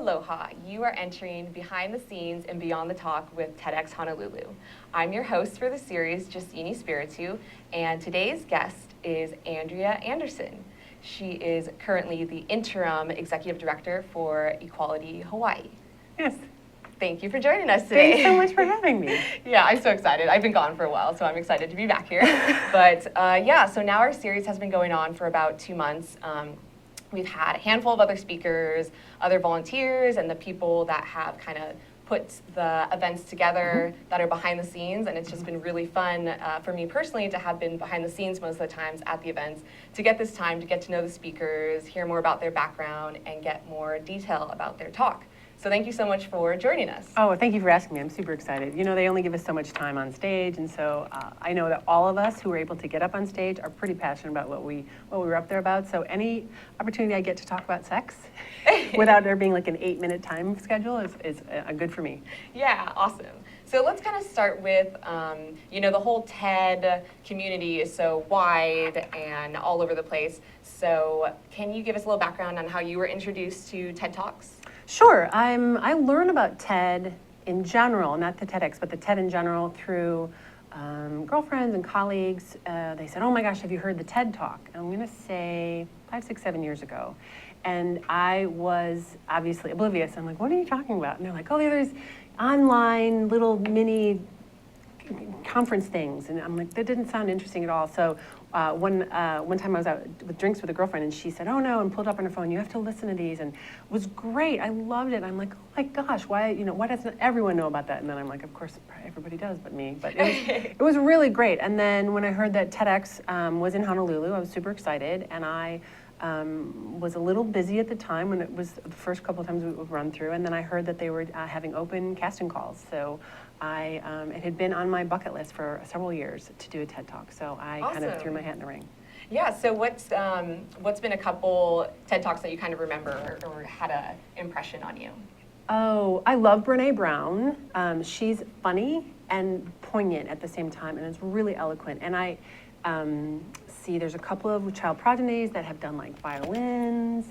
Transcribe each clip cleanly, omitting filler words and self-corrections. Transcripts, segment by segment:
Aloha. You are entering behind the scenes and beyond the talk with TEDx Honolulu. I'm your host for the series, Justine Espiritu, and today's guest is Andrea Anderson. She is currently the Interim Executive Director for Equality Hawaii. Yes. Thank you for joining us today. Thanks so much for having me. Yeah, I'm so excited. I've been gone for a while, so I'm excited to be back here. But so now our series has been going on for about 2 months. We've had a handful of other speakers, other volunteers, and the people that have kind of put the events together that are behind the scenes, and it's just been really fun for me personally to have been behind the scenes most of the times at the events, to get this time to get to know the speakers, hear more about their background, and get more detail about their talk. So thank you so much for joining us. Oh, thank you for asking me. I'm super excited. You know, they only give us so much time on stage, and so I know that all of us who were able to get up on stage are pretty passionate about what we were up there about. So any opportunity I get to talk about sex without there being like an 8-minute time schedule is good for me. Yeah, awesome. So let's kind of start with, the whole TED community is so wide and all over the place. So can you give us a little background on how you were introduced to TED Talks? Sure. I learn about TED in general, not the TEDx, but the TED in general through girlfriends and colleagues. They said, "Oh my gosh, have you heard the TED Talk?" And I'm going to say 5, 6, 7 years ago. And I was obviously oblivious. I'm like, "What are you talking about?" And they're like, "Oh, there's online little mini conference things." And I'm like, that didn't sound interesting at all. So one time I was out with drinks with a girlfriend, and she said, "Oh no," and pulled up on her phone, "You have to listen to these." And it was great. I loved it. I'm like, "Oh my gosh, why doesn't everyone know about that?" And then I'm like, of course, everybody does but me. But it was really great. And then when I heard that TEDx was in Honolulu, I was super excited. And I was a little busy at the time when it was the first couple of times we would run through. And then I heard that they were having open casting calls. So it had been on my bucket list for several years to do a TED Talk, so I kind of threw my hat in the ring. Yeah, so what's been a couple TED Talks that you kind of remember or had an impression on you? Oh, I love Brené Brown. She's funny and poignant at the same time, and it's really eloquent. And I see there's a couple of child prodigies that have done like violins.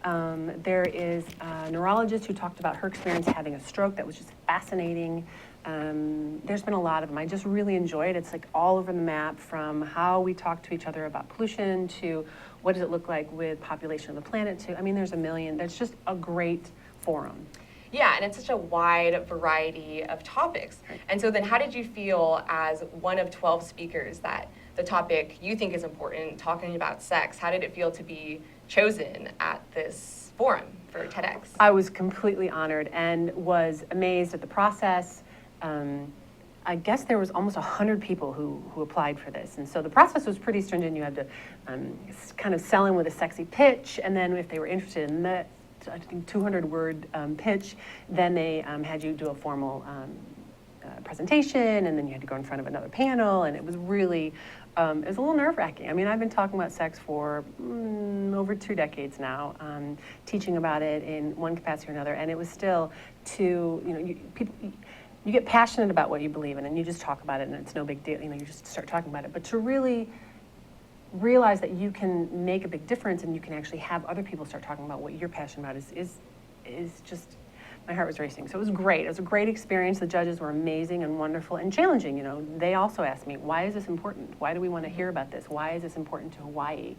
There is a neurologist who talked about her experience having a stroke that was just fascinating. There's been a lot of them. I just really enjoy it. It's like all over the map, from how we talk to each other about pollution to what does it look like with population of the planet to, there's a million. That's just a great forum. Yeah, and it's such a wide variety of topics. Right. And so then how did you feel as one of 12 speakers that the topic you think is important, talking about sex, how did it feel to be chosen at this forum for TEDx? I was completely honored and was amazed at the process. I guess there was almost 100 people who applied for this. And so the process was pretty stringent. You had to kind of sell in with a sexy pitch. And then if they were interested in that, I think 200-word pitch, then they had you do a formal presentation, and then you had to go in front of another panel. And it was really, it was a little nerve-wracking. I've been talking about sex for over 2 decades now, teaching about it in one capacity or another. And it was still you get passionate about what you believe in, and you just talk about it, and it's no big deal. You just start talking about it. But to really realize that you can make a big difference, and you can actually have other people start talking about what you're passionate about is just, my heart was racing. So it was great. It was a great experience. The judges were amazing and wonderful and challenging. They also asked me, why is this important? Why do we want to hear about this? Why is this important to Hawaii?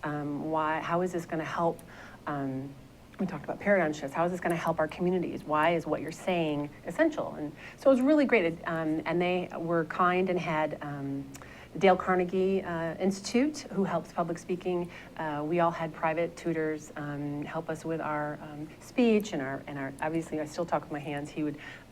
How is this going to help? We talked about paradigm shifts. How is this going to help our communities? Why is what you're saying essential? And so it was really great. And they were kind and had the Dale Carnegie Institute, who helps public speaking. We all had private tutors help us with our speech and our obviously I still talk with my hands.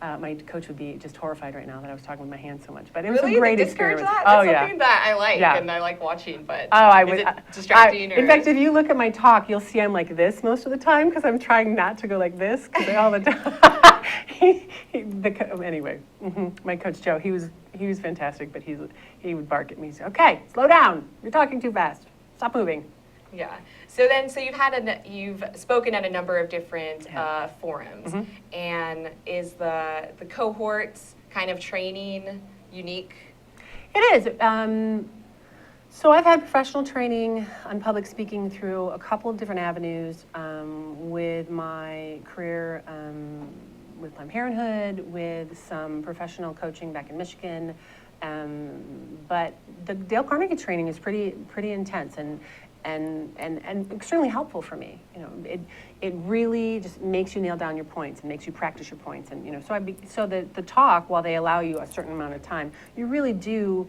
My coach would be just horrified right now that I was talking with my hands so much. But it was a great experience. That? Oh, That's something that I like and I like watching, but is it distracting? In fact, if you look at my talk, you'll see I'm like this most of the time because I'm trying not to go like this because all the time. Anyway, my coach Joe, he was fantastic, but he would bark at me. He'd say, "Okay, slow down. You're talking too fast. Stop moving." Yeah. So you've spoken at a number of different forums, and is the cohorts kind of training unique? It is. So I've had professional training on public speaking through a couple of different avenues, with my career with Planned Parenthood, with some professional coaching back in Michigan. But the Dale Carnegie training is pretty intense and extremely helpful for me. You know, it really just makes you nail down your points and makes you practice your points. And you know, so the talk, while they allow you a certain amount of time, you really do.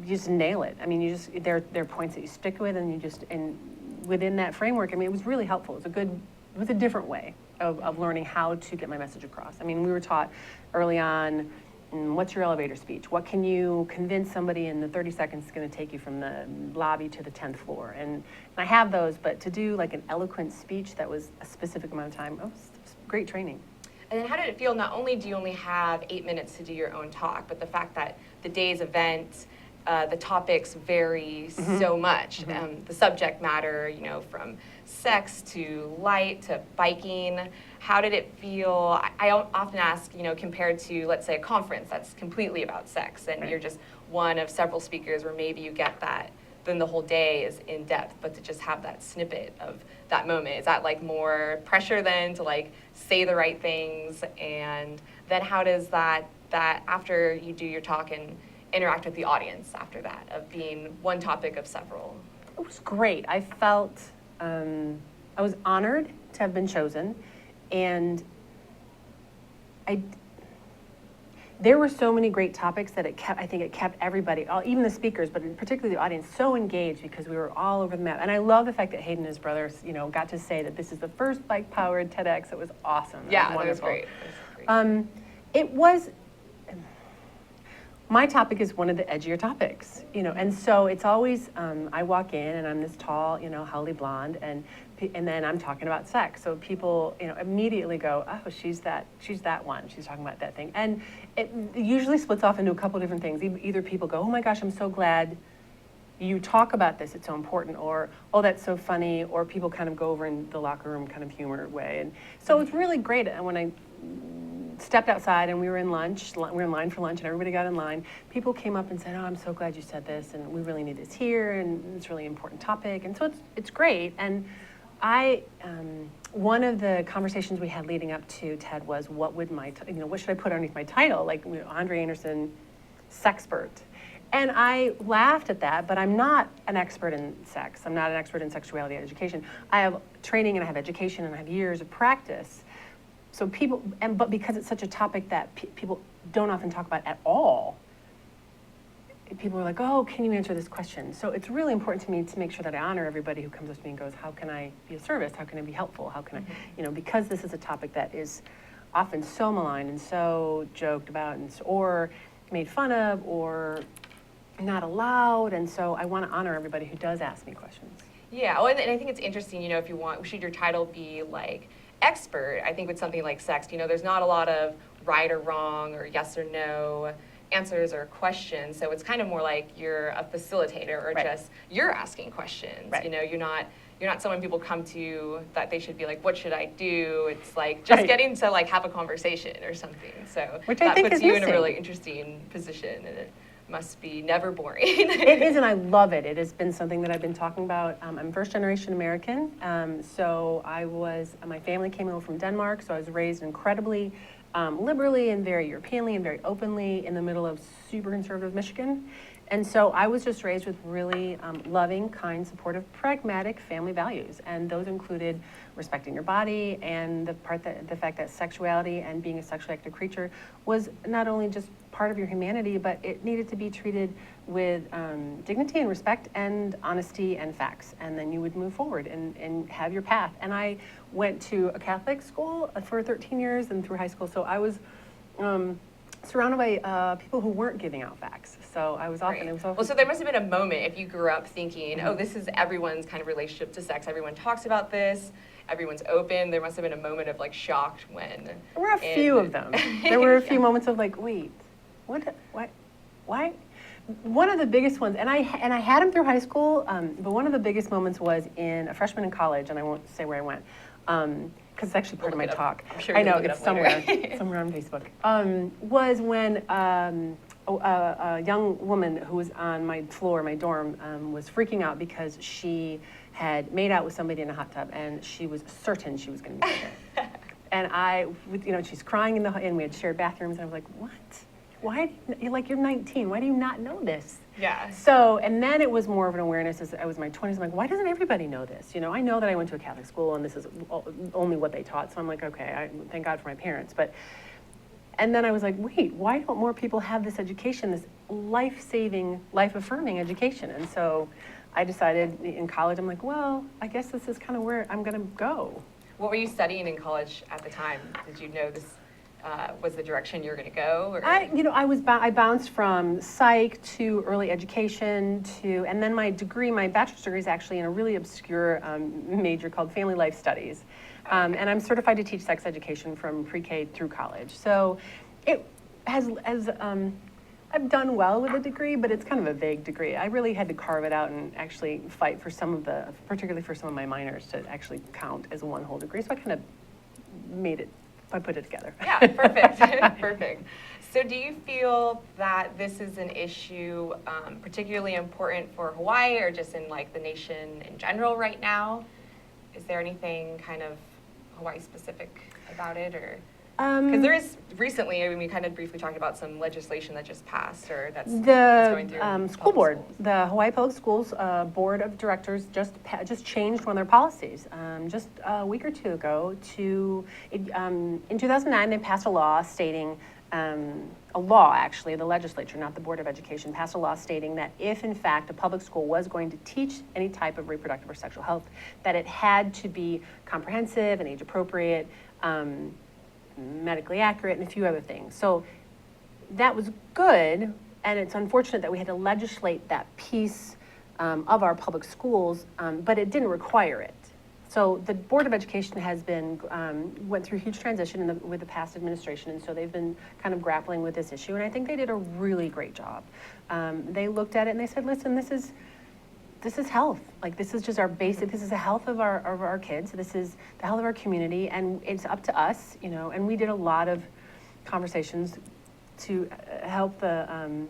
You just nail it. I mean, there are points that you stick with, and within that framework. I mean, it was really helpful. It was a different way of learning how to get my message across. I mean, we were taught early on, what's your elevator speech? What can you convince somebody in the 30 seconds it's going to take you from the lobby to the 10th floor? And I have those, but to do like an eloquent speech that was a specific amount of time, it was great training. And then how did it feel? Not only do you only have 8 minutes to do your own talk, but the fact that the day's event, the topics vary so much. The subject matter, you know, from sex to light to biking. How did it feel? I often ask, you know, compared to, let's say, a conference that's completely about sex, and you're just one of several speakers where maybe you get that, then the whole day is in depth, but to just have that snippet of that moment, is that like more pressure then to like say the right things? And then how does that after you do your talk and interact with the audience after that, of being one topic of several? It was great. I felt, I was honored to have been chosen, and there were so many great topics that I think it kept everybody, even the speakers, but particularly the audience, so engaged, because we were all over the map. And I love the fact that Hayden and his brothers, you know, got to say that this is the first bike-powered TEDx. It was awesome. Yeah, that was great. It was. My topic is one of the edgier topics, you know, and so it's always, I walk in and I'm this tall, you know, Holly blonde, and then I'm talking about sex. So people, you know, immediately go, oh, she's that one. She's talking about that thing. And it usually splits off into a couple of different things. Either people go, oh my gosh, I'm so glad you talk about this, it's so important, or, oh, that's so funny, or people kind of go over in the locker room kind of humor way. And so it's really great. And when I stepped outside and we were in line for lunch, and everybody got in line, people came up and said, oh, I'm so glad you said this, and we really need this here, and it's a really important topic. And so it's great. And one of the conversations we had leading up to TED was, what should I put underneath my title? Like, you know, Andrea Anderson, sexpert. And I laughed at that, but I'm not an expert in sex. I'm not an expert in sexuality education. I have training and I have education and I have years of practice. So but because it's such a topic that people don't often talk about at all, people are like, oh, can you answer this question? So it's really important to me to make sure that I honor everybody who comes up to me and goes, how can I be of service? How can I be helpful? How can I, you know, because this is a topic that is often so maligned and so joked about or made fun of or not allowed. And so I want to honor everybody who does ask me questions. Yeah, well, and I think it's interesting, you know, if you want, should your title be like expert? I think with something like sex, you know, there's not a lot of right or wrong or yes or no answers or questions. So it's kind of more like you're a facilitator, or just you're asking questions. You know, you're not someone people come to that they should be like, what should I do? It's like just getting to like have a conversation or something. So which that I think puts is you missing. in a really interesting position, and it must be never boring. It is, and I love it. It has been something that I've been talking about. I'm first generation American, so my family came over from Denmark, so I was raised incredibly liberally and very Europeanly and very openly in the middle of super conservative Michigan. And so I was just raised with really loving, kind, supportive, pragmatic family values. And those included respecting your body and the fact that sexuality and being a sexually active creature was not only just part of your humanity, but it needed to be treated with dignity and respect and honesty and facts. And then you would move forward and have your path. And I went to a Catholic school for 13 years and through high school. So I was surrounded by people who weren't giving out facts. So I was often, Well, so there must have been a moment if you grew up thinking, oh, this is everyone's kind of relationship to sex. Everyone talks about this. Everyone's open. There must have been a moment of like shocked when. There were a few of them. There were a few moments of like, wait, why? One of the biggest ones, and I had them through high school, but one of the biggest moments was in a freshman in college, and I won't say where I went, because it's actually part of my talk. I'm sure I know, it's somewhere, somewhere on Facebook. Was when a a young woman who was on my floor, my dorm, was freaking out because she had made out with somebody in a hot tub, and she was certain she was going to be pregnant. And she's crying and we had shared bathrooms, and I was like, what? Why, you're 19, why do you not know this? Yeah. So, and then it was more of an awareness as I was in my 20s. I'm like, why doesn't everybody know this? I know that I went to a Catholic school and this is only what they taught. So I'm like, okay, thank God for my parents. And then I was like, wait, why don't more people have this education, this life-saving, life-affirming education? And so I decided in college, I'm like, well, I guess this is kind of where I'm going to go. What were you studying in college at the time? Did you know this was the direction you were going to go? Or? I bounced from psych to early education and then my bachelor's degree is actually in a really obscure major called Family Life Studies. And I'm certified to teach sex education from pre-K through college. So it I've done well with a degree, but it's kind of a vague degree. I really had to carve it out and actually fight for particularly for some of my minors to actually count as one whole degree. So I kind of I put it together. Yeah, perfect, perfect. So do you feel that this is an issue particularly important for Hawaii or just in like the nation in general right now? Is there anything kind of Hawaii specific about it, or? Because there is recently, we kind of briefly talked about some legislation that just passed, or that's going through. The school board, the Hawaii Public Schools Board of Directors just changed one of their policies just a week or two ago. In 2009, they passed a law stating, the legislature, not the Board of Education, passed a law stating that if in fact a public school was going to teach any type of reproductive or sexual health, that it had to be comprehensive and age appropriate, medically accurate, and a few other things. So that was good, and it's unfortunate that we had to legislate that piece of our public schools, but it didn't require it. So the Board of Education has went through a huge transition with the past administration, and so they've been kind of grappling with this issue, and I think they did a really great job. They looked at it and they said, listen, this is health. Like, this is just our basic, this is the health of our kids. This is the health of our community, and it's up to us, and we did a lot of conversations to help the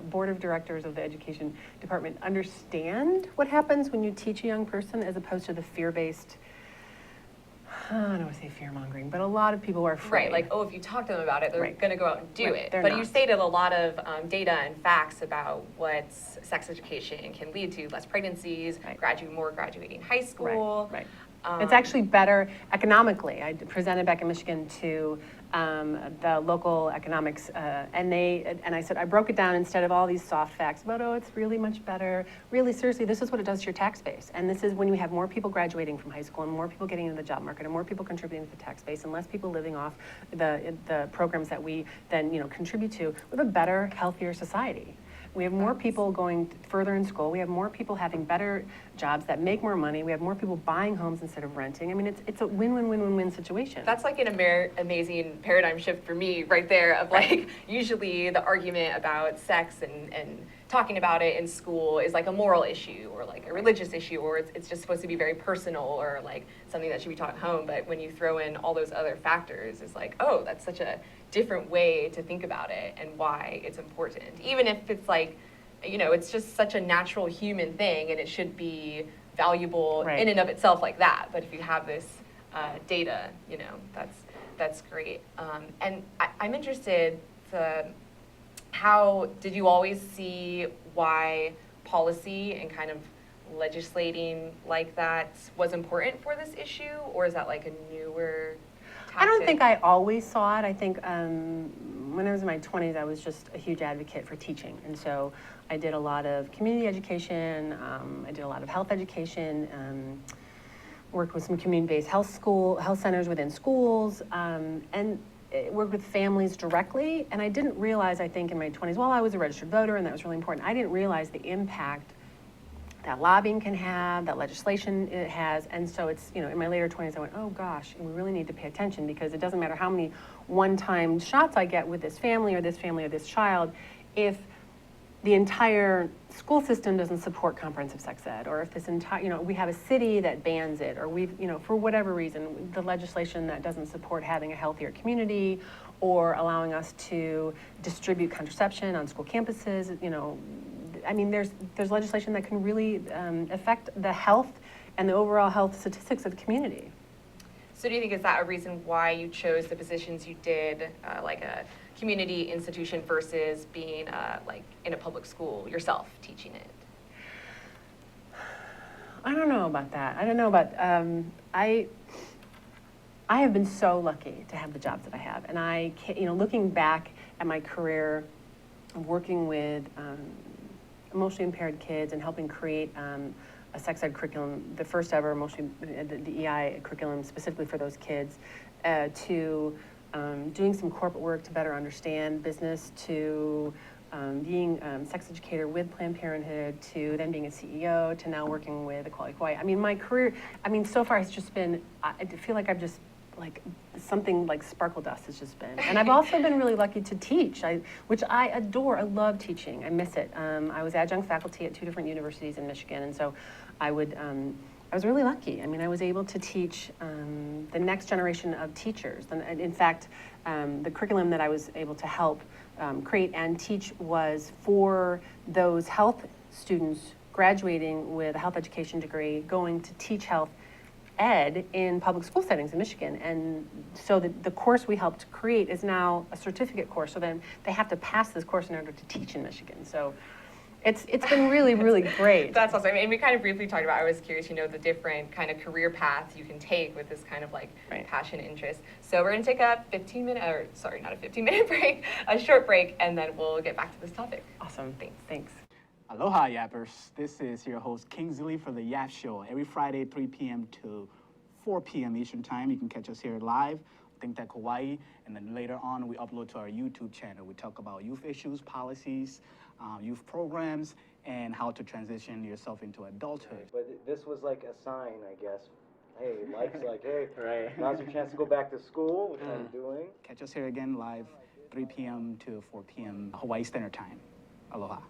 board of directors of the education department understand what happens when you teach a young person as opposed to the fear-based, I don't want to say fear-mongering, but a lot of people are afraid. Right, like, oh, if you talk to them about it, they're going to go out and do it. But you stated a lot of data and facts about what sex education can lead to: less pregnancies, more graduating high school. Right. It's actually better economically. I presented back in Michigan to the local economics, and I said, I broke it down instead of all these soft facts about, oh, it's really much better. Really, seriously, this is what it does to your tax base. And this is when you have more people graduating from high school and more people getting into the job market and more people contributing to the tax base and less people living off the programs that we then contribute to, we have a better, healthier society. We have more people going further in school. We have more people having better jobs that make more money. We have more people buying homes instead of renting. I mean, it's a win-win-win-win-win situation. That's like an amazing paradigm shift for me right there of like, usually the argument about sex and talking about it in school is like a moral issue or like a religious issue, or it's just supposed to be very personal or like something that should be taught at home. But when you throw in all those other factors, it's like, oh, that's such a different way to think about it and why it's important. Even if it's like, it's just such a natural human thing and it should be valuable in and of itself like that. But if you have this data, that's great. And I'm interested how did you always see why policy and kind of legislating like that was important for this issue, or is that like a newer tactic? I don't think I always saw it. I think when I was in my 20s, I was just a huge advocate for teaching. And so I did a lot of community education. I did a lot of health education, worked with some community-based health centers within schools, and worked with families directly. And I didn't realize, I think in my 20s, while I was a registered voter and that was really important, I didn't realize the impact that lobbying can have, that legislation it has. And so it's, in my later 20s, I went, oh gosh, we really need to pay attention, because it doesn't matter how many one-time shots I get with this family or this child, if the entire school system doesn't support comprehensive sex ed, or if this entire, we have a city that bans it, or we've, for whatever reason, the legislation that doesn't support having a healthier community, or allowing us to distribute contraception on school campuses, I mean, there's legislation that can really affect the health and the overall health statistics of the community. So do you think is that a reason why you chose the positions you did, like a community institution versus being like in a public school yourself, teaching it? I don't know about that. I don't know about, I have been so lucky to have the jobs that I have. And I, looking back at my career, working with emotionally impaired kids and helping create a sex ed curriculum, the first ever the EI curriculum specifically for those kids, to doing some corporate work to better understand business, to being sex educator with Planned Parenthood, to then being a CEO, to now working with Equality Hawaii. I mean, my career, so far it's just been, I feel like I've just, like something like sparkle dust has just been. And I've also been really lucky to teach, which I adore. I love teaching. I miss it. I was adjunct faculty at 2 different universities in Michigan, and so I was really lucky. I mean, I was able to teach the next generation of teachers. And in fact, the curriculum that I was able to help create and teach was for those health students graduating with a health education degree, going to teach health ed in public school settings in Michigan. And so the course we helped create is now a certificate course, so then they have to pass this course in order to teach in Michigan. So it's been really, really great. That's awesome. And we kind of briefly talked about, I was curious, the different kind of career paths you can take with this kind of like passion interest. So we're gonna take a 15-minute break, a short break, and then we'll get back to this topic. Awesome, thanks. Aloha, Yappers. This is your host, Kingsley, for the Yap Show. Every Friday, 3 p.m. to 4 p.m. Eastern Time. You can catch us here live, ThinkTech Hawaii, and then later on, we upload to our YouTube channel. We talk about youth issues, policies, youth programs, and how to transition yourself into adulthood. But this was like a sign, I guess. Hey, Mike's like, hey, now's your chance to go back to school, which I'm doing. Catch us here again live, 3 p.m. to 4 p.m. Hawaii Standard Time. Aloha.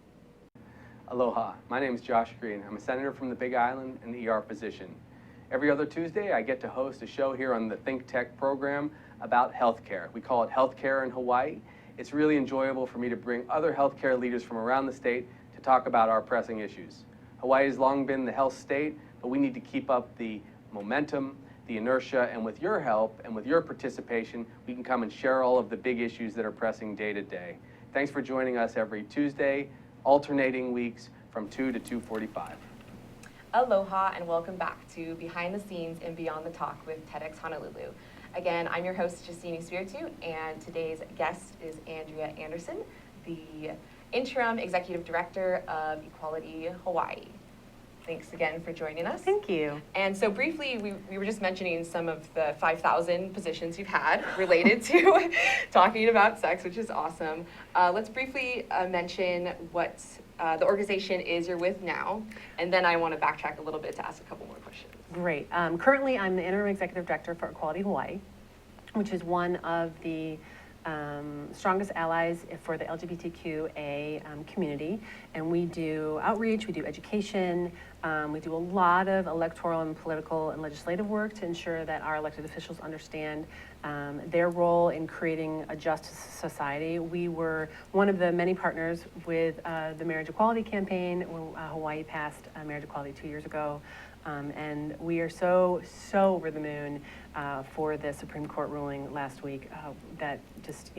Aloha, my name is Josh Green. I'm a senator from the Big Island and ER physician. Every other Tuesday, I get to host a show here on the ThinkTech program about healthcare. We call it Healthcare in Hawaii. It's really enjoyable for me to bring other healthcare leaders from around the state to talk about our pressing issues. Hawaii has long been the health state, but we need to keep up the momentum, the inertia, and with your help and with your participation, we can come and share all of the big issues that are pressing day to day. Thanks for joining us every Tuesday, alternating weeks from 2 to 2:45. Aloha and welcome back to Behind the Scenes and Beyond the Talk with TEDx Honolulu. Again, I'm your host, Justine Espiritu, and today's guest is Andrea Anderson, the Interim Executive Director of Equality Hawaii. Thanks again for joining us. Thank you. And so briefly, we were just mentioning some of the 5,000 positions you've had related to talking about sex, which is awesome. Let's briefly mention what the organization is you're with now, and then I want to backtrack a little bit to ask a couple more questions. Great. Currently, I'm the Interim Executive Director for Equality Hawaii, which is one of the strongest allies for the LGBTQA community. And we do outreach, we do education, we do a lot of electoral and political and legislative work to ensure that our elected officials understand their role in creating a just society. We were one of the many partners with the Marriage Equality Campaign when Hawaii passed marriage equality 2 years ago. And we are so over the moon for the Supreme Court ruling last week that just,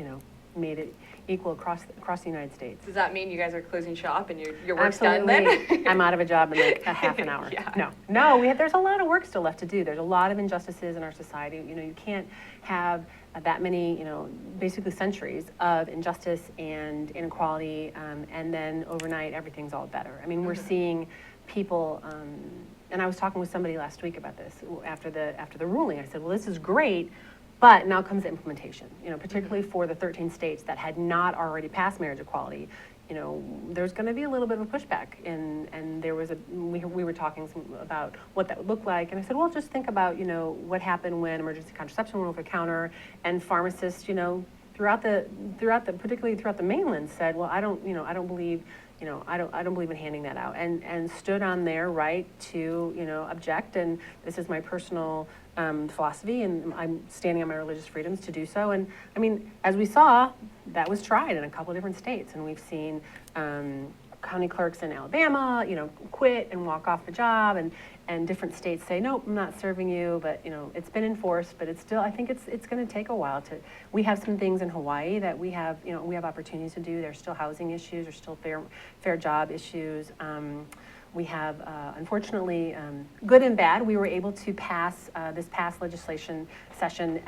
made it equal across the United States. Does that mean you guys are closing shop and your work's done then? I'm out of a job in like a half an hour. Yeah. No, there's a lot of work still left to do. There's a lot of injustices in our society. You can't have that many, basically centuries of injustice and inequality, and then overnight everything's all better. I mean, we're seeing people, and I was talking with somebody last week about this after the ruling. I said, well, this is great, but now comes the implementation. Particularly for the 13 states that had not already passed marriage equality. There's going to be a little bit of a pushback, and there was we were talking about what that would look like, and I said, well, just think about what happened when emergency contraception went over the counter, and pharmacists particularly throughout the mainland said, well, I don't believe I don't believe in handing that out, and stood on their right to, object. And this is my personal philosophy, and I'm standing on my religious freedoms to do so. And I mean, as we saw, that was tried in a couple of different states, and we've seen county clerks in Alabama, quit and walk off the job, and different states say, nope, I'm not serving you, but it's been enforced, but it's still, I think it's going to take a while we have some things in Hawaii that we have opportunities to do. There's still housing issues, there's still fair job issues. We have, unfortunately, good and bad. We were able to pass this past legislation session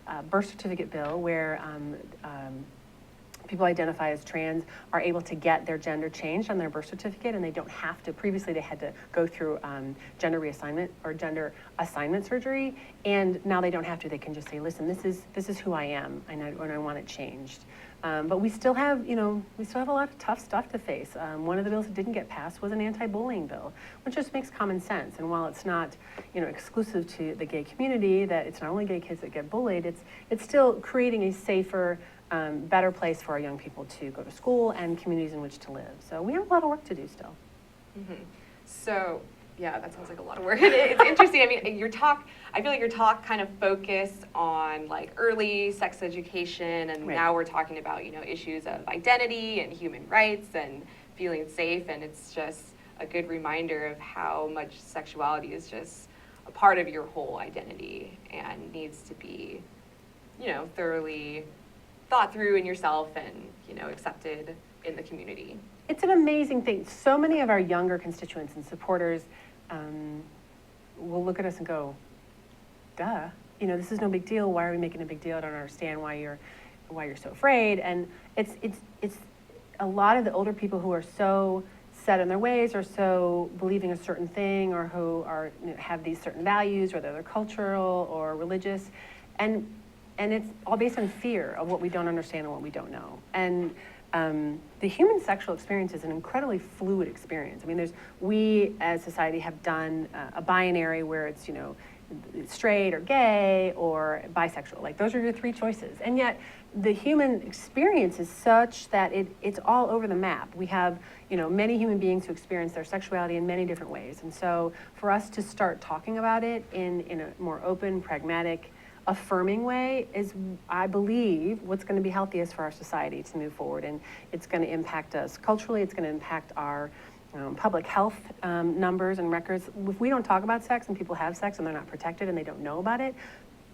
a birth certificate bill where people identify as trans are able to get their gender changed on their birth certificate, and they don't have to. Previously, they had to go through gender reassignment or gender assignment surgery, and now they don't have to. They can just say, "Listen, this is who I am, and I want it changed." But we still have, a lot of tough stuff to face. One of the bills that didn't get passed was an anti-bullying bill, which just makes common sense. And while it's not, exclusive to the gay community, that it's not only gay kids that get bullied, it's still creating a safer, better place for our young people to go to school and communities in which to live. So we have a lot of work to do still. Mm-hmm. So, yeah, that sounds like a lot of work. It's interesting. I mean, I feel like your talk kind of focused on like early sex education, and Right. now we're talking about, issues of identity and human rights and feeling safe. And it's just a good reminder of how much sexuality is just a part of your whole identity and needs to be, thoroughly thought through in yourself and, accepted in the community. It's an amazing thing. So many of our younger constituents and supporters will look at us and go, duh, this is no big deal. Why are we making a big deal? I don't understand why you're so afraid. And it's a lot of the older people who are so set in their ways or so believing a certain thing, or who are have these certain values, whether they're cultural or religious. And it's all based on fear of what we don't understand and what we don't know. And the human sexual experience is an incredibly fluid experience. I mean, we as society have done a binary where it's, straight or gay or bisexual. Like, those are your three choices. And yet the human experience is such that it's all over the map. We have, many human beings who experience their sexuality in many different ways. And so for us to start talking about it in a more open, pragmatic, affirming way is, I believe, what's going to be healthiest for our society to move forward. And it's going to impact us culturally. It's going to impact our public health numbers and records. If we don't talk about sex and people have sex and they're not protected and they don't know about it,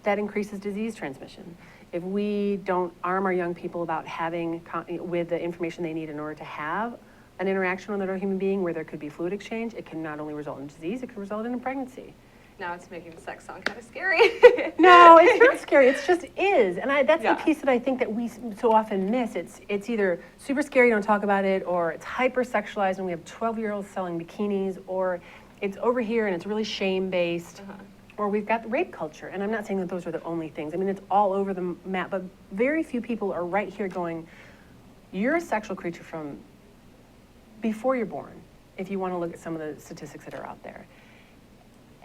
that increases disease transmission. If we don't arm our young people about having with the information they need in order to have an interaction with another human being where there could be fluid exchange, it can not only result in disease, it could result in a pregnancy. Now it's making the sex sound kind of scary. No, it's not scary. It just is. And that's Yeah. the piece that I think that we so often miss. It's either super scary, don't talk about it, or it's hyper-sexualized and we have 12-year-olds selling bikinis, or it's over here and it's really shame-based, or we've got the rape culture. And I'm not saying that those are the only things. I mean, it's all over the map, but very few people are right here going, you're a sexual creature from before you're born, if you want to look at some of the statistics that are out there.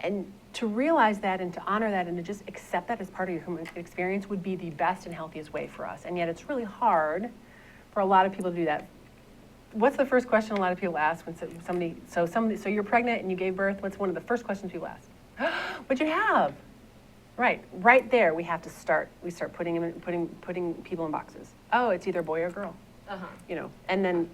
And to realize that and to honor that and to just accept that as part of your human experience would be the best and healthiest way for us. And yet it's really hard for a lot of people to do that. What's the first question a lot of people ask when so you're pregnant and you gave birth? What's one of the first questions people ask? What'd you have? Right there we have to start. We start putting people in boxes. Oh, it's either boy or girl. And then,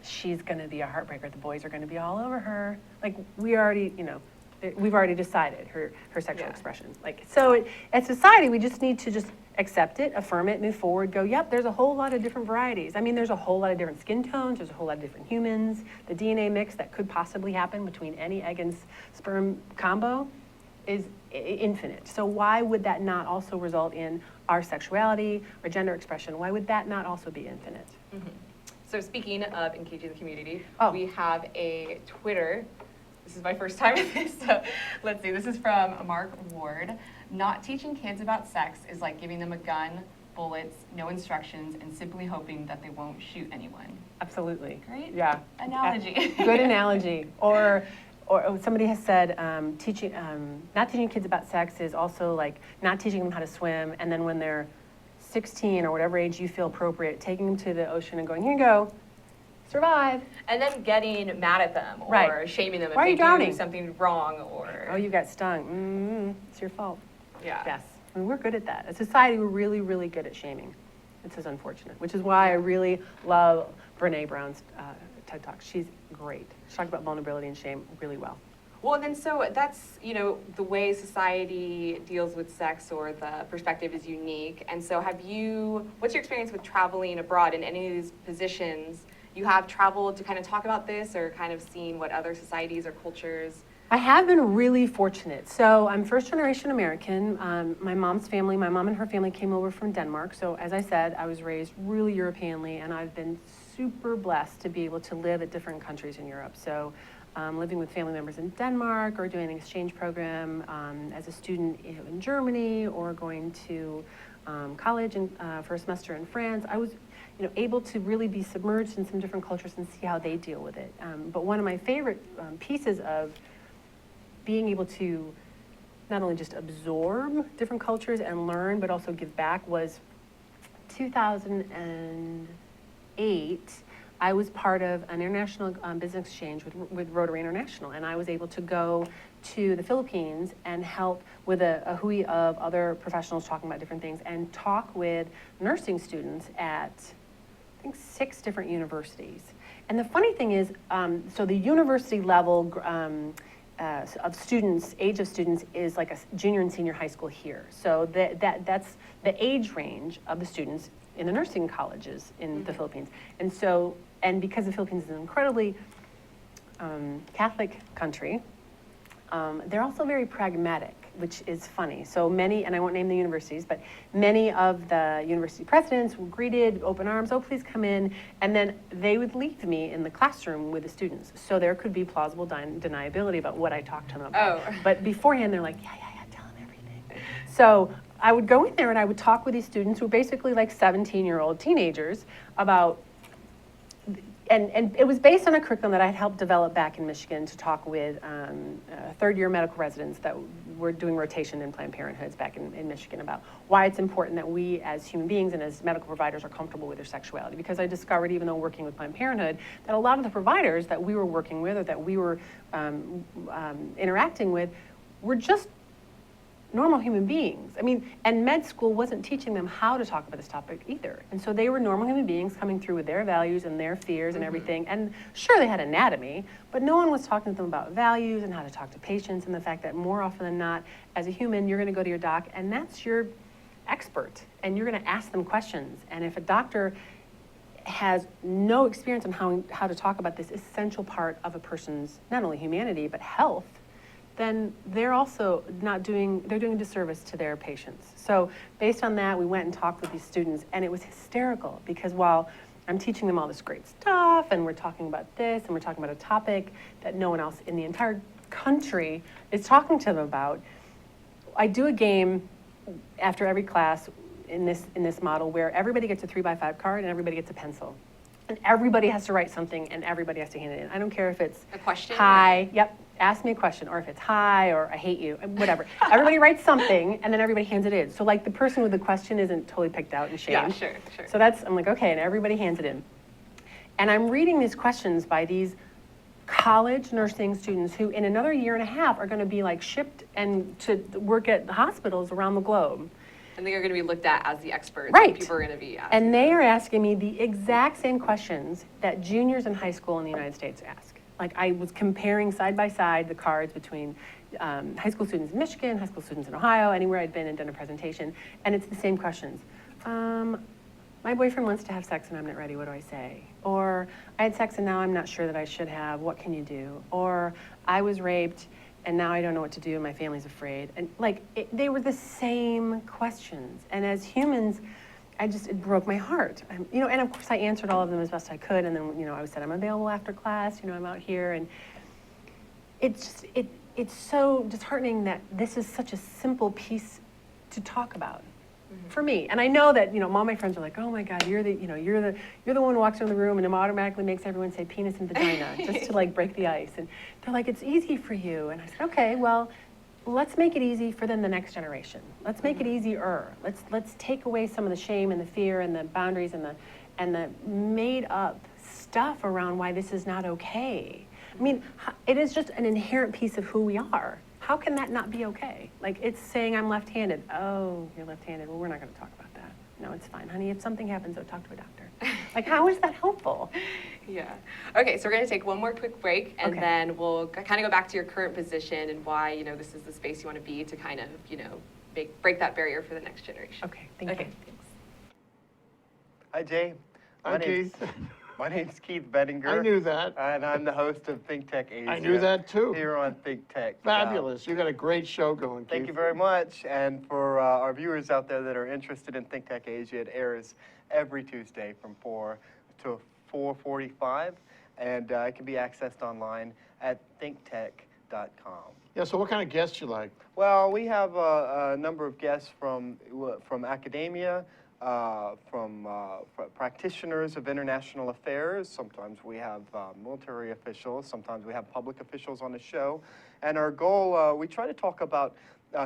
she's gonna be a heartbreaker. The boys are gonna be all over her. Like, we've already decided her sexual expression. Like, so as society, we just need to just accept it, affirm it, move forward, go, yep, there's a whole lot of different varieties. I mean, there's a whole lot of different skin tones, there's a whole lot of different humans. The DNA mix that could possibly happen between any egg and sperm combo is infinite. So why would that not also result in our sexuality or gender expression? Why would that not also be infinite? Mm-hmm. So speaking of engaging the community, Oh. we have a Twitter. This is my first time with this, so let's see. This is from Mark Ward. Not teaching kids about sex is like giving them a gun, bullets, no instructions, and simply hoping that they won't shoot anyone. Absolutely. Great. Yeah. Analogy. Good analogy. Or somebody has said not teaching kids about sex is also like not teaching them how to swim, and then when they're 16 or whatever age you feel appropriate, taking them to the ocean and going, here you go, survive. And then getting mad at them or Right. shaming them if Why are they you drowning? do something wrong or Oh, you got stung. It's your fault. yeah. Yes, I mean, we're good at that. As a society, we're really, really good at shaming. It's just unfortunate, which is why I really love Brene Brown's TED Talk. She's great. She talks about vulnerability and shame really well. Well, then so that's, the way society deals with sex or the perspective is unique. And so what's your experience with traveling abroad in any of these positions? You have traveled to kind of talk about this or kind of seen what other societies or cultures? I have been really fortunate. So I'm first generation American. My mom and her family came over from Denmark. So as I said, I was raised really Europeanly, and I've been super blessed to be able to live at different countries in Europe. So living with family members in Denmark or doing an exchange program as a student in Germany or going to college for a semester in France. I was able to really be submerged in some different cultures and see how they deal with it. But one of my favorite pieces of being able to not only just absorb different cultures and learn, but also give back was 2008. I was part of an international business exchange with Rotary International, and I was able to go to the Philippines and help with a hui of other professionals talking about different things and talk with nursing students at, I think, 6 different universities. And the funny thing is, so the university level of students, age of students is like a junior and senior high school here. So that's the age range of the students in the nursing colleges in the Philippines. And because the Philippines is an incredibly Catholic country, they're also very pragmatic, which is funny. So many, and I won't name the universities, but many of the university presidents were greeted, open arms, oh, please come in. And then they would leave me in the classroom with the students. So there could be plausible deniability about what I talked to them about. Oh. But beforehand, they're like, yeah, tell them everything. So I would go in there and I would talk with these students who were basically like 17-year-old teenagers about, and it was based on a curriculum that I had helped develop back in Michigan to talk with third-year medical residents that were doing rotation in Planned Parenthoods back in Michigan about why it's important that we as human beings and as medical providers are comfortable with their sexuality. Because I discovered, even though working with Planned Parenthood, that a lot of the providers that we were working with or that we were interacting with were just normal human beings. I mean, and med school wasn't teaching them how to talk about this topic either. And so they were normal human beings coming through with their values and their fears and everything. And sure, they had anatomy, but no one was talking to them about values and how to talk to patients and the fact that more often than not, as a human, you're going to go to your doc and that's your expert and you're going to ask them questions. And if a doctor has no experience on how to talk about this essential part of a person's not only humanity but health, then they're also doing a disservice to their patients. So based on that, we went and talked with these students, and it was hysterical because while I'm teaching them all this great stuff, and we're talking about this, and we're talking about a topic that no one else in the entire country is talking to them about, I do a game after every class in this model where everybody gets a 3x5 card and everybody gets a pencil. And everybody has to write something, and everybody has to hand it in. I don't care if it's A question? hi, yep, ask me a question, or if it's hi, or I hate you, whatever. Everybody writes something, and then everybody hands it in. So like the person with the question isn't totally picked out and shamed. Yeah, sure. So I'm like, okay, and everybody hands it in. And I'm reading these questions by these college nursing students who in another year and a half are gonna be like shipped and to work at hospitals around the globe. And they are going to be looked at as the experts. Right. People are going to be asking. And they are asking me the exact same questions that juniors in high school in the United States ask. Like I was comparing side by side the cards between high school students in Michigan, high school students in Ohio, anywhere I'd been and done a presentation, and it's the same questions. My boyfriend wants to have sex and I'm not ready, what do I say? Or I had sex and now I'm not sure that I should have, what can you do? Or I was raped and now I don't know what to do and my family's afraid. And they were the same questions. And as humans, it broke my heart. And of course I answered all of them as best I could. And then, I said, I'm available after class, I'm out here. And it's so disheartening that this is such a simple piece to talk about for me. And I know that, all my friends are like, oh my God, you're the one who walks around the room and automatically makes everyone say penis and vagina just to break the ice. And they're like, it's easy for you. And I said, okay, well, let's make it easy for then the next generation. Let's make it easier. Let's take away some of the shame and the fear and the boundaries and the made up stuff around why this is not okay. I mean, it is just an inherent piece of who we are. How can that not be okay? Like, it's saying I'm left-handed. Oh, you're left-handed. Well, we're not going to talk about that. No, it's fine, honey. If something happens, talk to a doctor. Like, how is that helpful? Yeah. Okay, so we're going to take one more quick break, and Okay. then we'll kind of go back to your current position and why, you know, this is the space you want to be to kind of, you know, break that barrier for the next generation. Okay, thank you. Okay, thanks. Hi, Jay. Hi, Keith. My name's Keith Bettinger. I knew that. And I'm the host of ThinkTech Asia. I knew that too. Here on ThinkTech. Fabulous. You got a great show going, Keith. Thank you very much. And for our viewers out there that are interested in ThinkTech Asia, it airs every Tuesday from 4 to 4:45, and it can be accessed online at thinktech.com. Yeah, so what kind of guests you like? Well, we have a number of guests from academia, from practitioners of international affairs. Sometimes we have military officials. Sometimes we have public officials on the show. And our goal, we try to talk about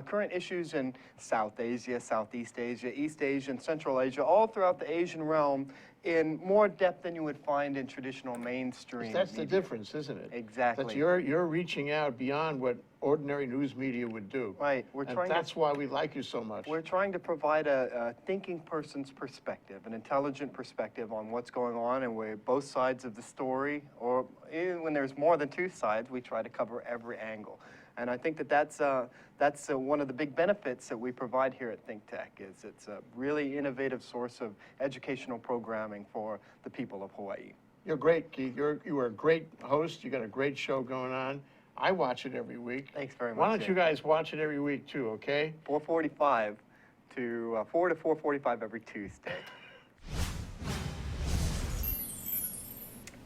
current issues in South Asia, Southeast Asia, East Asia, and Central Asia, all throughout the Asian realm in more depth than you would find in traditional mainstream That's the media. difference, isn't it? Exactly. That you're reaching out beyond what ordinary news media would do. Right. And that's why we like you so much. We're trying to provide a thinking person's perspective, an intelligent perspective on what's going on, and we're both sides of the story, or even when there's more than two sides, we try to cover every angle. And I think that's one of the big benefits that we provide here at ThinkTech, is it's a really innovative source of educational programming for the people of Hawaii. You're great, Keith. You are a great host. You got a great show going on. I watch it every week. Thanks very much. Why don't Jay. you guys watch it every week too, okay? 4:45 to 4 to 4:45 every Tuesday.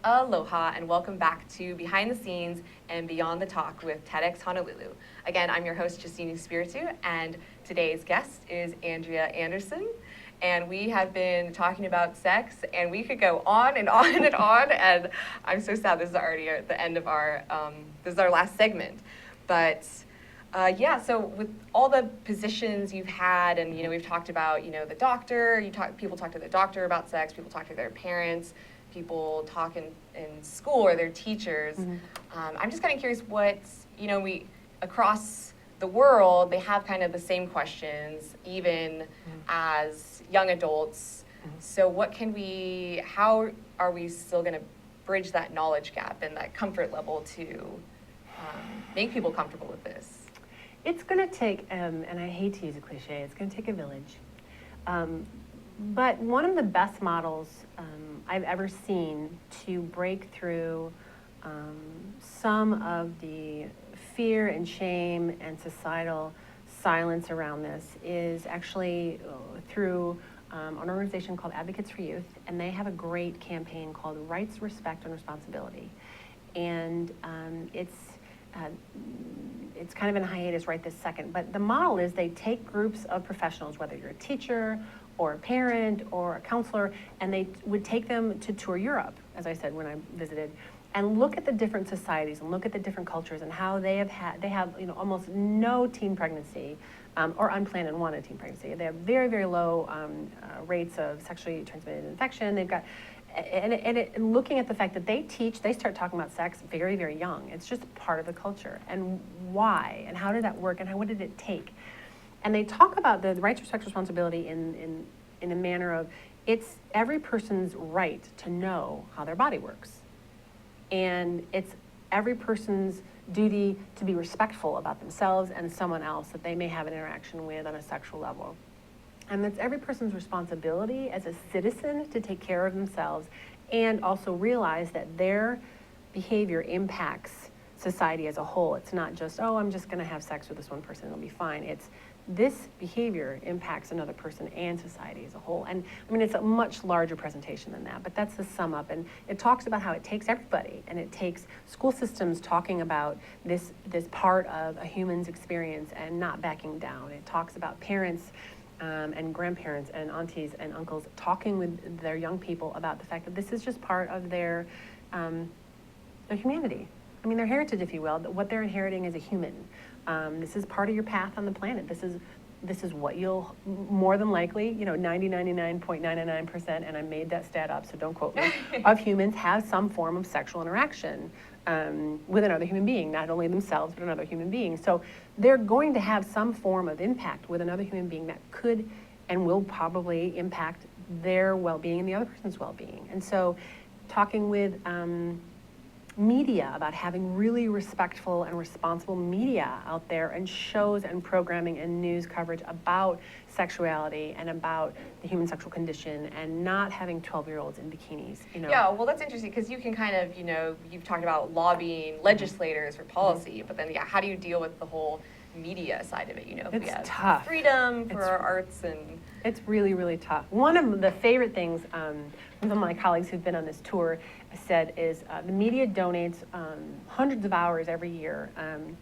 Aloha and welcome back to Behind the Scenes and Beyond the Talk with TEDx Honolulu. Again, I'm your host, Justine Espiritu, and today's guest is Andrea Anderson. And we have been talking about sex, and we could go on and on and on, and I'm so sad this is already at the end of our, this is our last segment. But yeah, so with all the positions you've had, and you know, we've talked about, you know, the doctor, people talk to the doctor about sex, people talk to their parents, people talk in school or their teachers. I'm just kind of curious what, you know, across the world, they have kind of the same questions, even as young adults. So how are we still going to bridge that knowledge gap and that comfort level to make people comfortable with this? It's going to take, and I hate to use a cliche, it's going to take a village. But one of the best models I've ever seen to break through some of the fear and shame and societal silence around this is actually through an organization called Advocates for Youth, and they have a great campaign called Rights, Respect, and Responsibility. And it's kind of in hiatus right this second, but the model is they take groups of professionals, whether you're a teacher or a parent or a counselor, and they would take them to tour Europe, as I said when I visited, and look at the different societies and look at the different cultures and how they have you know, almost no teen pregnancy or unplanned and wanted teen pregnancy. They have very, very low rates of sexually transmitted infection. They've got, and looking at the fact that they start talking about sex very, very young. It's just part of the culture. And why? And how did that work? And what did it take? And they talk about the rights, respect, responsibility in a manner of it's every person's right to know how their body works. And it's every person's duty to be respectful about themselves and someone else that they may have an interaction with on a sexual level. And it's every person's responsibility as a citizen to take care of themselves and also realize that their behavior impacts society as a whole. It's not just, oh, I'm just gonna have sex with this one person, it'll be fine. It's this behavior impacts another person and society as a whole. And I mean, it's a much larger presentation than that, but that's the sum up. And it talks about how it takes everybody, and it takes school systems talking about this part of a human's experience and not backing down. It talks about parents and grandparents and aunties and uncles talking with their young people about the fact that this is just part of their humanity. I mean, their heritage, if you will, what they're inheriting as a human. This is part of your path on the planet. This is what you'll more than likely, 99.99%, and I made that stat up, so don't quote me, of humans have some form of sexual interaction with another human being, not only themselves, but another human being. So they're going to have some form of impact with another human being that could and will probably impact their well-being and the other person's well-being. And so talking with media about having really respectful and responsible media out there and shows and programming and news coverage about sexuality and about the human sexual condition and not having 12-year-olds in bikinis, Yeah, well, that's interesting because you can kind of, you've talked about lobbying legislators for policy, but then, how do you deal with the whole media side of it? If It's we have tough. freedom for our arts and... It's really, really tough. One of the favorite things some of my colleagues who've been on this tour said is the media donates hundreds of hours every year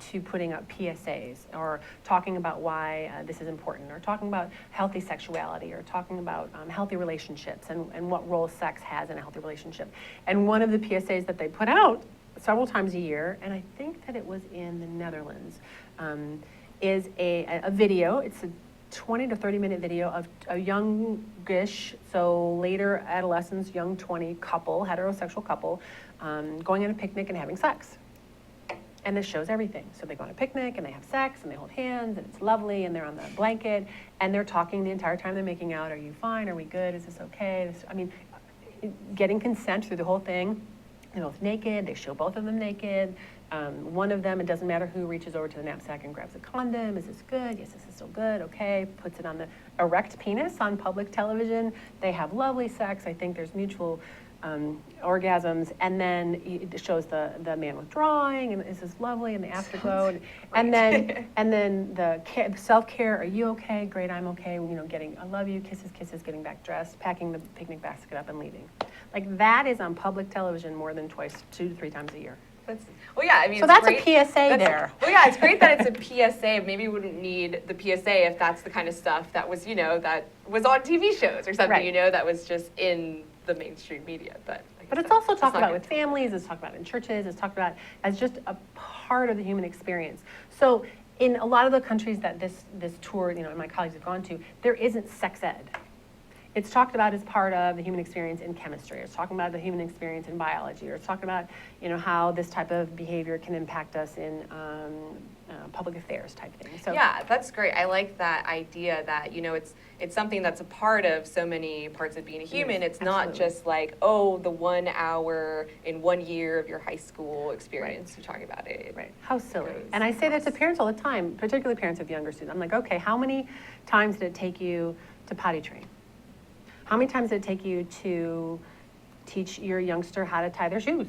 to putting up PSAs or talking about why this is important or talking about healthy sexuality or talking about healthy relationships and what role sex has in a healthy relationship. And one of the PSAs that they put out several times a year, and I think that it was in the Netherlands, is a video. It's a 20 to 30-minute video of a youngish, so later adolescence, young 20 couple, heterosexual couple, going on a picnic and having sex. And this shows everything. So they go on a picnic and they have sex and they hold hands and it's lovely and they're on the blanket and they're talking the entire time they're making out. Are you fine? Are we good? Is this okay? Getting consent through the whole thing. They're both naked. They show both of them naked. One of them, it doesn't matter who, reaches over to the knapsack and grabs a condom. Is this good? Yes, this is still good. Okay. Puts it on the erect penis on public television. They have lovely sex. I think there's mutual orgasms. And then it shows the man withdrawing, and this is lovely, and the afterglow. And then the self-care. Are you okay? Great, I'm okay. Getting I love you, kisses, getting back dressed, packing the picnic basket up and leaving. Like that is on public television more than 2 to 3 times a year. So that's a PSA there. Well, yeah, it's great that it's a PSA. Maybe we wouldn't need the PSA if that's the kind of stuff that was, that was on TV shows or something, right. That was just in the mainstream media. But it's also talked about with families, it's talked about in churches, it's talked about as just a part of the human experience. So in a lot of the countries that this tour, and my colleagues have gone to, there isn't sex ed. It's talked about as part of the human experience in chemistry. It's talking about the human experience in biology. Or it's talking about, how this type of behavior can impact us in public affairs type thing. So yeah, that's great. I like that idea that it's something that's a part of so many parts of being a human. Yes, it's not absolutely. just like the 1 hour in 1 year of your high school experience. Right. You're talking about it. Right. How silly. And I say that to parents all the time, particularly parents with younger students. I'm like, okay, how many times did it take you to potty train? How many times did it take you to teach your youngster how to tie their shoes?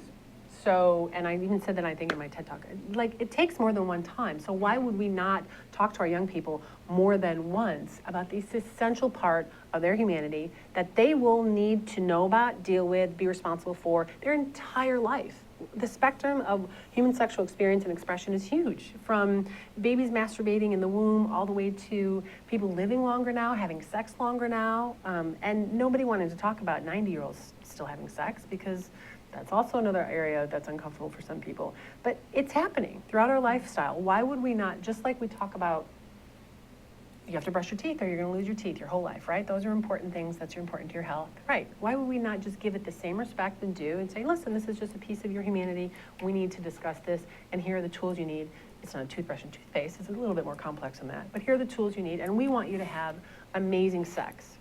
So, and I even said that I think in my TED Talk, like it takes more than one time. So why would we not talk to our young people more than once about this essential part of their humanity that they will need to know about, deal with, be responsible for their entire life? The spectrum of human sexual experience and expression is huge, from babies masturbating in the womb all the way to people living longer now, having sex longer now, and nobody wanted to talk about 90-year-olds still having sex because that's also another area that's uncomfortable for some people. But it's happening throughout our lifestyle. Why would we not, just like we talk about you have to brush your teeth or you're going to lose your teeth your whole life, right? Those are important things. That's important to your health. Right. Why would we not just give it the same respect and do and say, listen, this is just a piece of your humanity. We need to discuss this, and here are the tools you need. It's not a toothbrush and toothpaste. It's a little bit more complex than that. But here are the tools you need, and we want you to have amazing sex.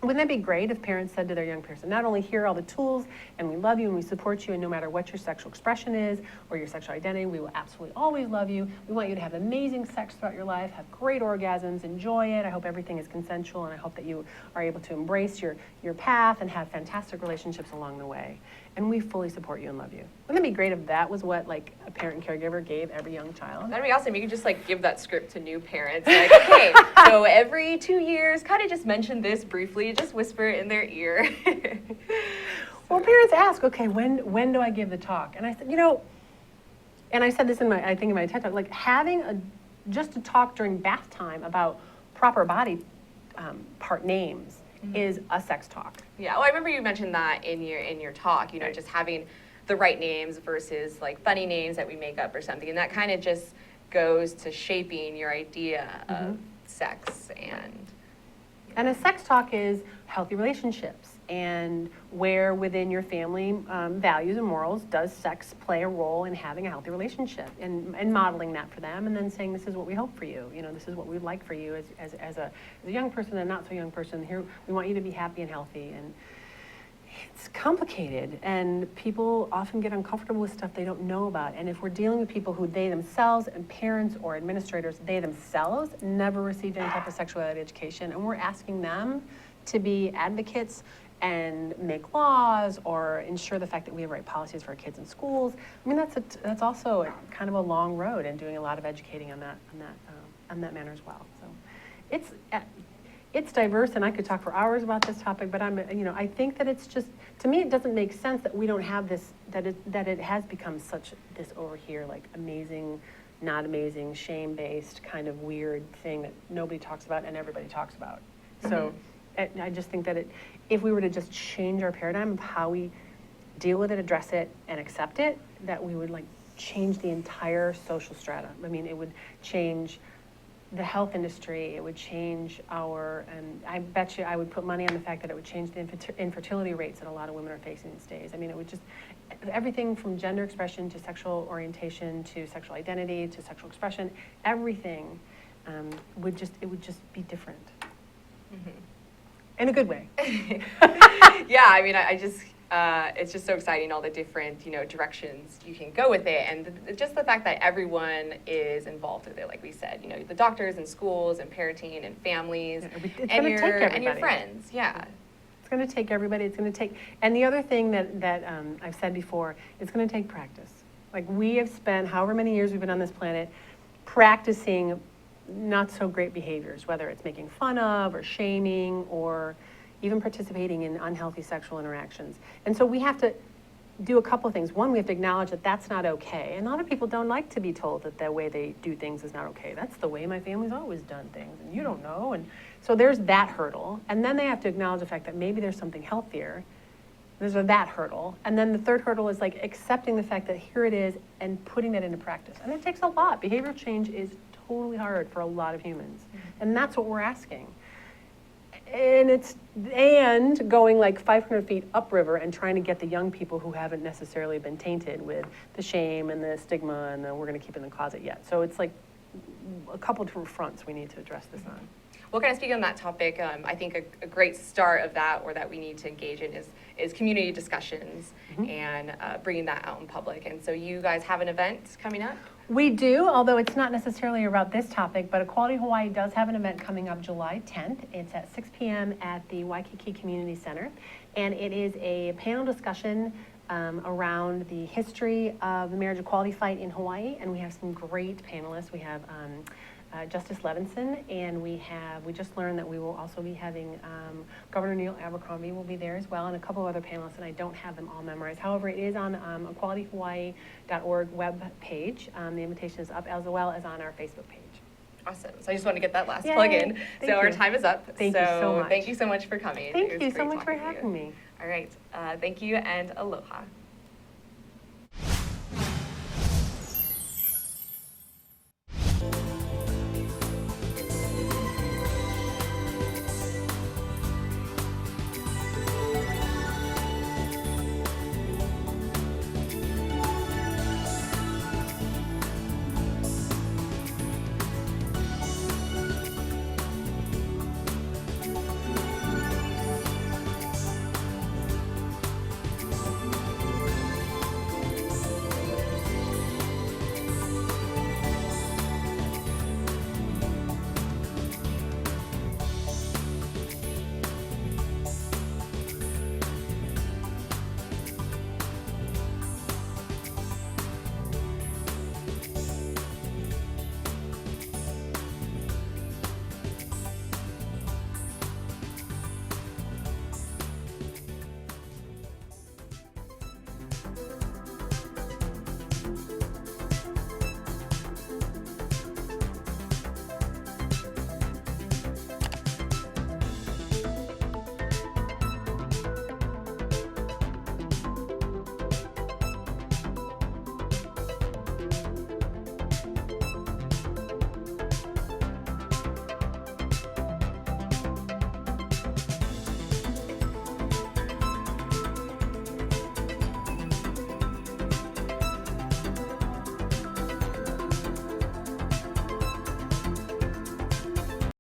Wouldn't that be great if parents said to their young person, not only here are all the tools, and we love you and we support you, and no matter what your sexual expression is or your sexual identity, we will absolutely always love you. We want you to have amazing sex throughout your life, have great orgasms, enjoy it. I hope everything is consensual, and I hope that you are able to embrace your path and have fantastic relationships along the way. And we fully support you and love you. Wouldn't it be great if that was what like a parent and caregiver gave every young child? That'd be awesome. You could just like give that script to new parents. Like, okay, so every 2 years, kind of just mention this briefly, just whisper it in their ear. Well, parents ask, okay, when do I give the talk? And I said, and I said this in my TED Talk, like having just a talk during bath time about proper body part names is a sex talk. Yeah, well, I remember you mentioned that in your talk, Right. just having the right names versus like funny names that we make up or something. And that kind of just goes to shaping your idea of sex. And a sex talk is healthy relationships, and where within your family values and morals does sex play a role in having a healthy relationship, and modeling that for them, and then saying, this is what we hope for you, this is what we'd like for you as a young person and not so young person. Here, we want you to be happy and healthy. And it's complicated, and people often get uncomfortable with stuff they don't know about. And if we're dealing with people who they themselves, and parents or administrators, they themselves never received any type of sexuality education, and we're asking them to be advocates and make laws or ensure the fact that we have right policies for our kids in schools, I mean, that's also kind of a long road, and doing a lot of educating on that manner as well. So it's diverse, and I could talk for hours about this topic, but I think that it's just, to me, it doesn't make sense that we don't have this, that it has become such this over here, like amazing, not amazing, shame-based kind of weird thing that nobody talks about and everybody talks about. So I just think that if we were to just change our paradigm of how we deal with it, address it, and accept it, that we would like change the entire social strata. I mean, it would change the health industry, it would change and I bet you I would put money on the fact that it would change the infertility rates that a lot of women are facing these days. I mean, it would just, everything from gender expression to sexual orientation to sexual identity to sexual expression, everything would just be different. In a good way. Yeah, I mean, I just, it's just so exciting, all the different, directions you can go with it. And just the fact that everyone is involved with it, like we said, the doctors and schools and parenting and families and your friends. Yeah. It's going to take everybody. It's going to take, and the other thing that I've said before, it's going to take practice. Like, we have spent however many years we've been on this planet practicing not so great behaviors, whether it's making fun of or shaming or even participating in unhealthy sexual interactions. And so we have to do a couple of things. One, we have to acknowledge that that's not okay. And a lot of people don't like to be told that the way they do things is not okay. That's the way my family's always done things, and you don't know. And so there's that hurdle. And then they have to acknowledge the fact that maybe there's something healthier. There's that hurdle. And then the third hurdle is like accepting the fact that here it is and putting that into practice. And it takes a lot. Behavioral change is totally hard for a lot of humans. And that's what we're asking. And going like 500 feet upriver and trying to get the young people who haven't necessarily been tainted with the shame and the stigma and the we're going to keep it in the closet yet. So it's like a couple different fronts we need to address this on. Well, kind of speaking on that topic, I think a great start of that, or that we need to engage in, is community discussions and bringing that out in public. And so you guys have an event coming up? We do, although it's not necessarily about this topic, but Equality Hawaii does have an event coming up July 10th. It's at 6 p.m. at the Waikiki Community Center, and it is a panel discussion around the history of the marriage equality fight in Hawaii, and we have some great panelists. We have Justice Levinson, and we just learned that we will also be having Governor Neil Abercrombie will be there as well, and a couple of other panelists, and I don't have them all memorized. However, it is on equalityhawaii.org web page. The invitation is up, as well as on our Facebook page. Awesome. So I just want to get that last plug in. So our time is up. Thank you so much. Thank you so much for coming. Thank you so much for having me. All right. Thank you, and aloha.